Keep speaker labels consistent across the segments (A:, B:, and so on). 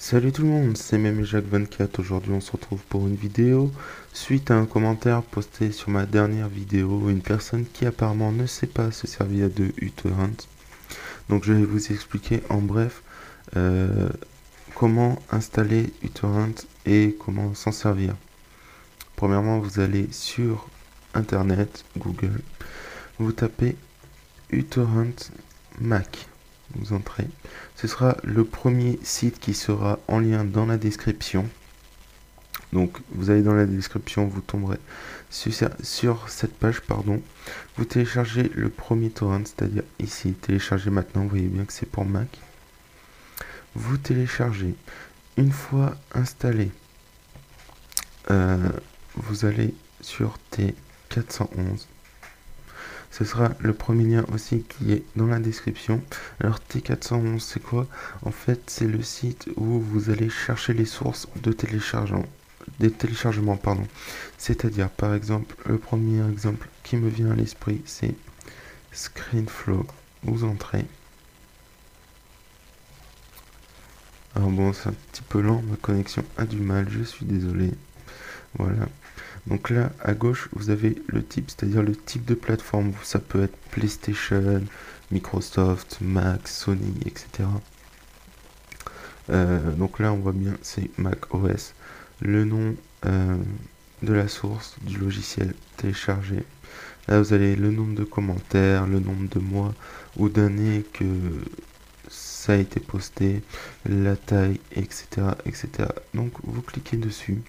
A: Salut tout le monde, c'est Jacques24. Aujourd'hui on se retrouve pour une vidéo suite à un commentaire posté sur ma dernière vidéo, une personne qui apparemment ne sait pas se servir de uTorrent. Donc je vais vous expliquer en bref comment installer uTorrent et comment s'en servir. Premièrement, vous allez sur internet, Google, vous tapez uTorrent Mac. Vous entrez. Ce sera le premier site qui sera en lien dans la description. Donc vous allez dans la description, vous tomberez sur cette page, pardon. Vous téléchargez le premier torrent, c'est-à-dire ici, télécharger maintenant, vous voyez bien que c'est pour Mac. Vous téléchargez. Une fois installé, vous allez sur T411. Ce sera le premier lien aussi qui est dans la description. Alors T411 c'est quoi? En fait c'est le site où vous allez chercher les sources de téléchargement. Des téléchargements, pardon. C'est-à-dire par exemple, le premier exemple qui me vient à l'esprit c'est ScreenFlow. Vous entrez. Alors bon, c'est un petit peu lent, ma connexion a du mal, je suis désolé. Voilà. Donc là, à gauche, vous avez le type, c'est-à-dire le type de plateforme. Ça peut être PlayStation, Microsoft, Mac, Sony, etc. Donc là, on voit bien, c'est Mac OS. Le nom de la source du logiciel téléchargé. Là, vous avez le nombre de commentaires, le nombre de mois ou d'années que ça a été posté, la taille, etc., etc. Donc, vous cliquez dessus.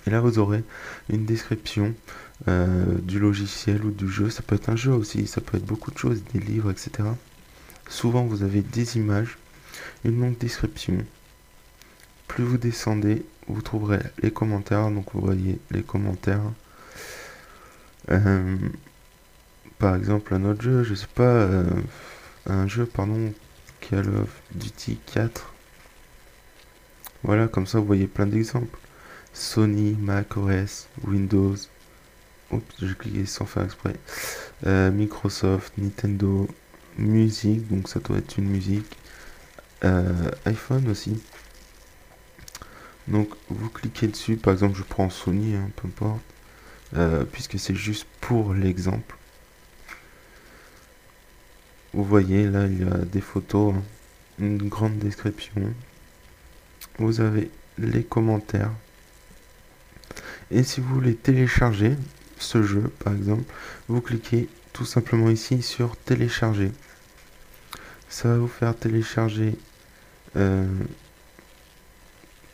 A: Et là, vous aurez une description du logiciel ou du jeu. Ça peut être un jeu aussi, ça peut être beaucoup de choses, des livres, etc. Souvent, vous avez des images, une longue description. Plus vous descendez, vous trouverez les commentaires. Donc, vous voyez les commentaires. Par exemple, un autre jeu, je sais pas, un jeu, pardon, Call of Duty 4. Voilà, comme ça, vous voyez plein d'exemples. Sony, Mac OS, Windows, oups, j'ai cliqué sans faire exprès, Microsoft, Nintendo, musique, donc ça doit être une musique, iPhone aussi. Donc vous cliquez dessus, par exemple je prends Sony, hein, peu importe, puisque c'est juste pour l'exemple. Vous voyez là il y a des photos, hein, une grande description. Vous avez les commentaires. Et si vous voulez télécharger ce jeu, par exemple, vous cliquez tout simplement ici sur télécharger. Ça va vous faire télécharger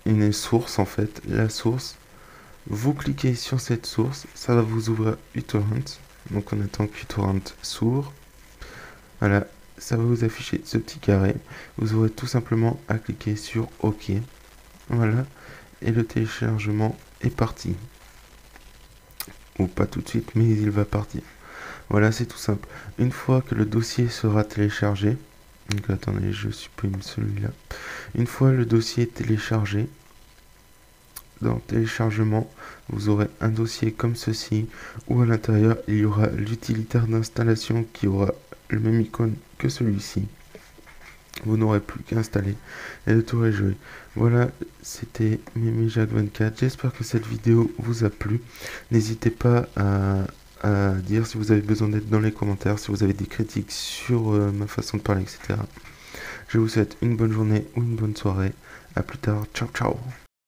A: une source, en fait, la source. Vous cliquez sur cette source, ça va vous ouvrir uTorrent. Donc on attend qu'uTorrent s'ouvre. Voilà, ça va vous afficher ce petit carré. Vous aurez tout simplement à cliquer sur OK. Voilà, et le téléchargement est parti. Ou pas tout de suite, mais il va partir. Voilà, c'est tout simple. Une fois que le dossier sera téléchargé, donc attendez, je supprime celui-là. Une fois le dossier téléchargé, dans téléchargement, vous aurez un dossier comme ceci, où à l'intérieur, il y aura l'utilitaire d'installation qui aura le même icône que celui-ci. Vous n'aurez plus qu'à installer et le tour est joué. Voilà, c'était Jacques24. J'espère que cette vidéo vous a plu. N'hésitez pas à dire si vous avez besoin d'aide dans les commentaires, si vous avez des critiques sur ma façon de parler, etc. Je vous souhaite une bonne journée ou une bonne soirée. A plus tard. Ciao, ciao.